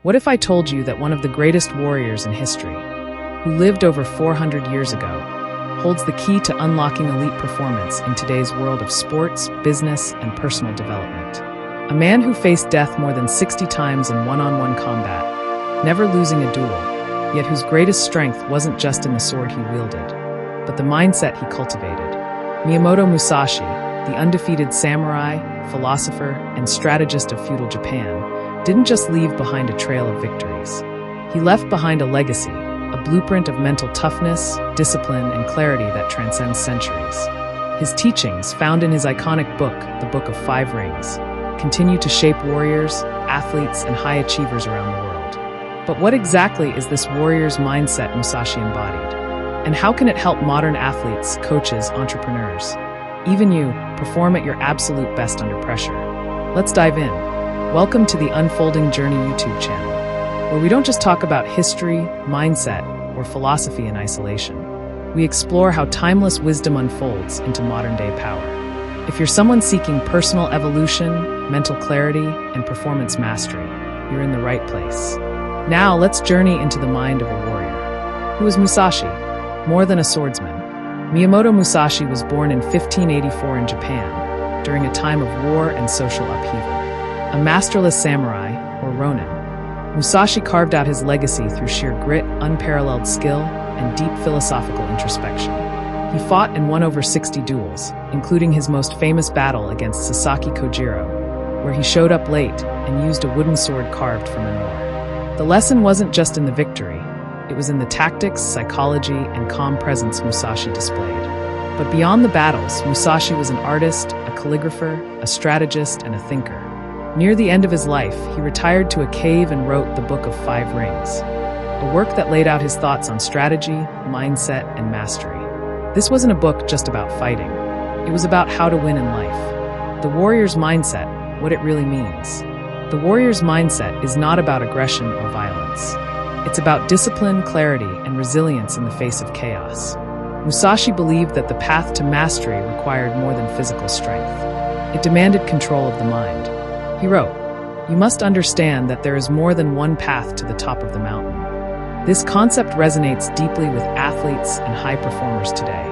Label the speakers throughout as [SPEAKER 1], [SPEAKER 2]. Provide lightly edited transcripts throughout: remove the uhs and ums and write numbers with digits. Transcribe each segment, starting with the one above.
[SPEAKER 1] What if I told you that one of the greatest warriors in history, who lived over 400 years ago, holds the key to unlocking elite performance in today's world of sports, business, and personal development? A man who faced death more than 60 times in one-on-one combat, never losing a duel, yet whose greatest strength wasn't just in the sword he wielded, but the mindset he cultivated. Miyamoto Musashi, the undefeated samurai, philosopher, and strategist of feudal Japan, didn't just leave behind a trail of victories. He left behind a legacy, a blueprint of mental toughness, discipline, and clarity that transcends centuries. His teachings, found in his iconic book, The Book of Five Rings, continue to shape warriors, athletes, and high achievers around the world. But what exactly is this warrior's mindset Musashi embodied? And how can it help modern athletes, coaches, entrepreneurs, even you, perform at your absolute best under pressure? Let's dive in. Welcome to the Unfolding Journey YouTube channel, where we don't just talk about history, mindset, or philosophy in isolation. We explore how timeless wisdom unfolds into modern-day power. If you're someone seeking personal evolution, mental clarity, and performance mastery, you're in the right place. Now, let's journey into the mind of a warrior. Who is Musashi? More than a swordsman. Miyamoto Musashi was born in 1584 in Japan, during a time of war and social upheaval. A masterless samurai, or ronin, Musashi carved out his legacy through sheer grit, unparalleled skill, and deep philosophical introspection. He fought and won over 60 duels, including his most famous battle against Sasaki Kojiro, where he showed up late and used a wooden sword carved from an oar. The lesson wasn't just in the victory, it was in the tactics, psychology, and calm presence Musashi displayed. But beyond the battles, Musashi was an artist, a calligrapher, a strategist, and a thinker. Near the end of his life, he retired to a cave and wrote the Book of Five Rings, a work that laid out his thoughts on strategy, mindset, and mastery. This wasn't a book just about fighting. It was about how to win in life. The warrior's mindset, what it really means. The warrior's mindset is not about aggression or violence. It's about discipline, clarity, and resilience in the face of chaos. Musashi believed that the path to mastery required more than physical strength. It demanded control of the mind. He wrote, "You must understand that there is more than one path to the top of the mountain." This concept resonates deeply with athletes and high performers today.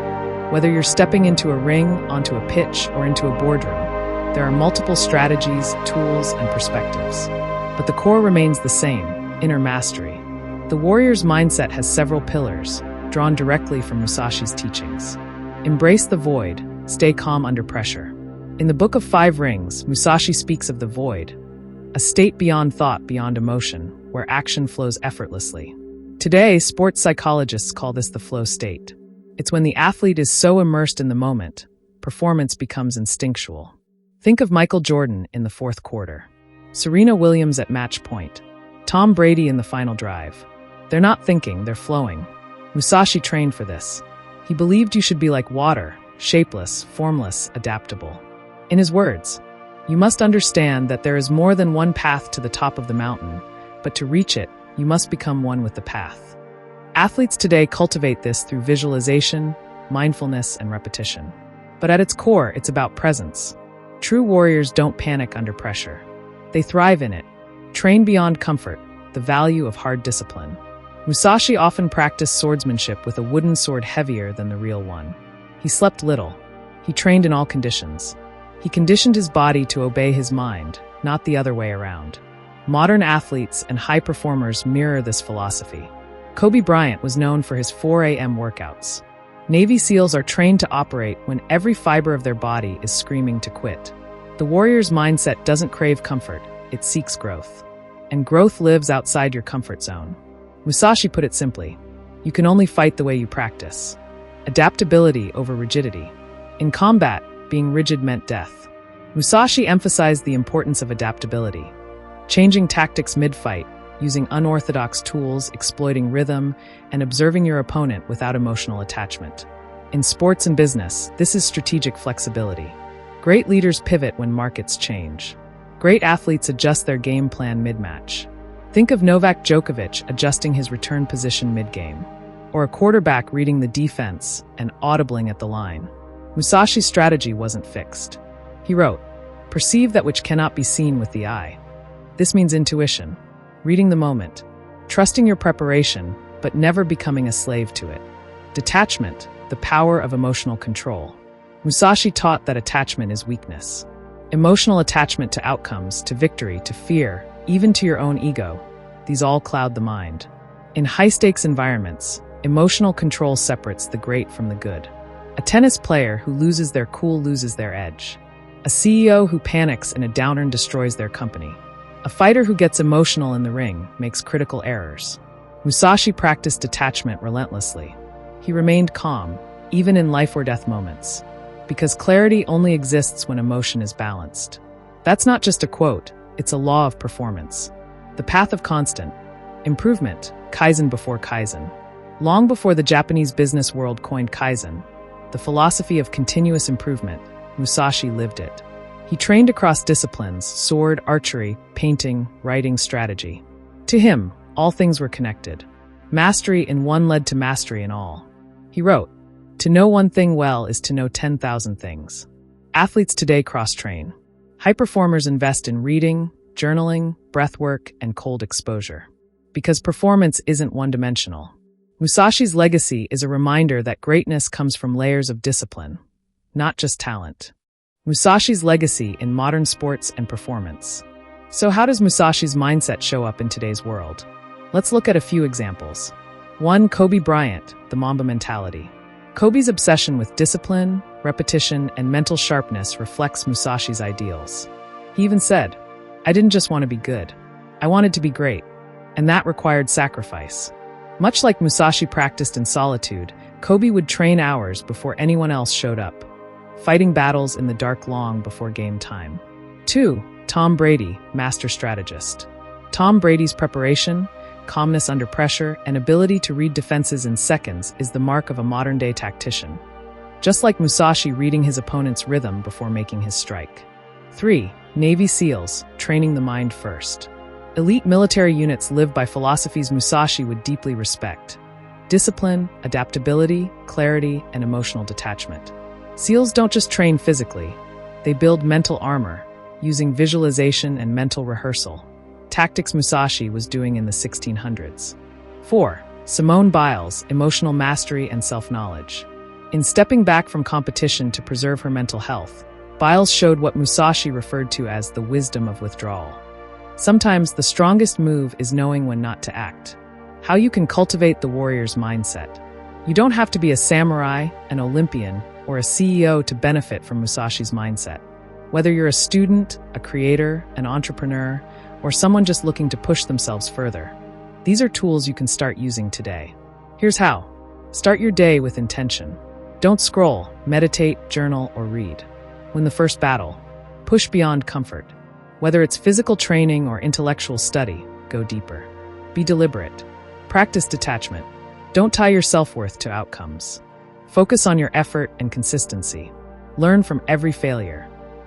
[SPEAKER 1] Whether you're stepping into a ring, onto a pitch, or into a boardroom, there are multiple strategies, tools, and perspectives. But the core remains the same: inner mastery. The warrior's mindset has several pillars, drawn directly from Musashi's teachings. Embrace the void, stay calm under pressure. In the Book of Five Rings, Musashi speaks of the void, a state beyond thought, beyond emotion, where action flows effortlessly. Today, sports psychologists call this the flow state. It's when the athlete is so immersed in the moment, performance becomes instinctual. Think of Michael Jordan in the fourth quarter, Serena Williams at match point, Tom Brady in the final drive. They're not thinking, they're flowing. Musashi trained for this. He believed you should be like water, shapeless, formless, adaptable. In his words, "You must understand that there is more than one path to the top of the mountain, but to reach it, you must become one with the path." Athletes today cultivate this through visualization, mindfulness, and repetition. But at its core, it's about presence. True warriors don't panic under pressure. They thrive in it. Train beyond comfort, the value of hard discipline. Musashi often practiced swordsmanship with a wooden sword heavier than the real one. He slept little. He trained in all conditions. He conditioned his body to obey his mind, not the other way around. Modern athletes and high performers mirror this philosophy. Kobe Bryant was known for his 4 a.m. workouts. Navy SEALs are trained to operate when every fiber of their body is screaming to quit. The warrior's mindset doesn't crave comfort, it seeks growth. And growth lives outside your comfort zone. Musashi put it simply, you can only fight the way you practice. Adaptability over rigidity. In combat, being rigid meant death. Musashi emphasized the importance of adaptability, changing tactics mid-fight, using unorthodox tools, exploiting rhythm, and observing your opponent without emotional attachment. In sports and business, this is strategic flexibility. Great leaders pivot when markets change. Great athletes adjust their game plan mid-match. Think of Novak Djokovic adjusting his return position mid-game, or a quarterback reading the defense and audibling at the line. Musashi's strategy wasn't fixed. He wrote, "Perceive that which cannot be seen with the eye." This means intuition. reading the moment, trusting your preparation, but never becoming a slave to it. Detachment, the power of emotional control. Musashi taught that attachment is weakness. Emotional attachment to outcomes, to victory, to fear, even to your own ego, these all cloud the mind. In high-stakes environments, emotional control separates the great from the good. A tennis player who loses their cool loses their edge. A CEO who panics in a downturn destroys their company. A fighter who gets emotional in the ring makes critical errors. Musashi practiced detachment relentlessly. He remained calm, even in life-or-death moments, because clarity only exists when emotion is balanced. That's not just a quote, it's a law of performance. The path of constant improvement, Kaizen before Kaizen. Long before the Japanese business world coined Kaizen, the philosophy of continuous improvement, Musashi lived it. He trained across disciplines, sword, archery, painting, writing, strategy. To him, all things were connected. Mastery in one led to mastery in all. He wrote, "To know one thing well is to know 10,000 things." Athletes today cross-train. High performers invest in reading, journaling, breathwork, and cold exposure. Because performance isn't one-dimensional. Musashi's legacy is a reminder that greatness comes from layers of discipline, not just talent. Musashi's legacy in modern sports and performance. So how does Musashi's mindset show up in today's world? Let's look at a few examples. 1. Kobe Bryant, the Mamba mentality. Kobe's obsession with discipline, repetition, and mental sharpness reflects Musashi's ideals. He even said, "I didn't just want to be good. I wanted to be great." And that required sacrifice. Much like Musashi practiced in solitude, Kobe would train hours before anyone else showed up, fighting battles in the dark long before game time. 2. Tom Brady, master strategist. Tom Brady's preparation, calmness under pressure, and ability to read defenses in seconds is the mark of a modern-day tactician. Just like Musashi reading his opponent's rhythm before making his strike. 3. Navy SEALs, training the mind first. Elite military units live by philosophies Musashi would deeply respect. Discipline, adaptability, clarity, and emotional detachment. SEALs don't just train physically, they build mental armor, using visualization and mental rehearsal. Tactics Musashi was doing in the 1600s. 4. Simone Biles, emotional mastery and self-knowledge. In stepping back from competition to preserve her mental health, Biles showed what Musashi referred to as the wisdom of withdrawal. Sometimes the strongest move is knowing when not to act. How you can cultivate the warrior's mindset. You don't have to be a samurai, an Olympian, or a CEO to benefit from Musashi's mindset. Whether you're a student, a creator, an entrepreneur, or someone just looking to push themselves further, these are tools you can start using today. Here's how. Start your day with intention. Don't scroll, meditate, journal, or read. Win the first battle. Push beyond comfort. Whether it's physical training or intellectual study, go deeper. Be deliberate. Practice detachment. Don't tie your self-worth to outcomes. Focus on your effort and consistency. Learn from every failure.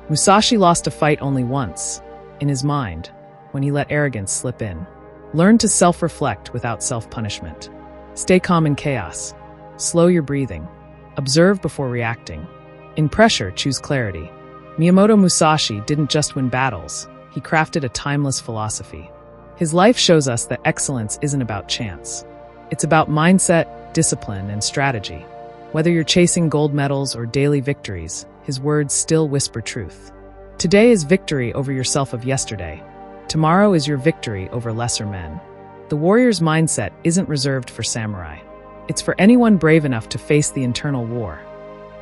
[SPEAKER 1] Musashi lost a fight only once, in his mind, when he let arrogance slip in. Learn to self-reflect without self-punishment. Stay calm in chaos. Slow your breathing. Observe before reacting. In pressure, choose clarity. Miyamoto Musashi didn't just win battles, he crafted a timeless philosophy. His life shows us that excellence isn't about chance. It's about mindset, discipline, and strategy. Whether you're chasing gold medals or daily victories, his words still whisper truth. Today is victory over yourself of yesterday. Tomorrow is your victory over lesser men. The warrior's mindset isn't reserved for samurai. It's for anyone brave enough to face the internal war.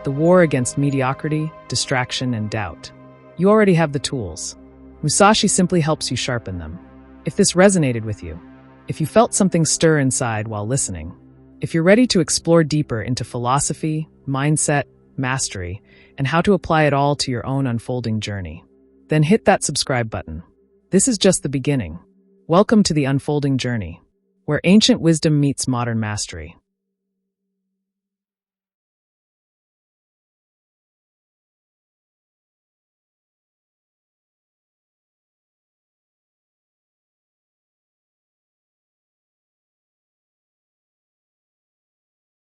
[SPEAKER 1] The war against mediocrity, distraction, and doubt. You already have the tools. Musashi simply helps you sharpen them. If this resonated with you, if you felt something stir inside while listening, if you're ready to explore deeper into philosophy, mindset, mastery, and how to apply it all to your own unfolding journey, then hit that subscribe button. This is just the beginning. Welcome to the unfolding journey, where ancient wisdom meets modern mastery.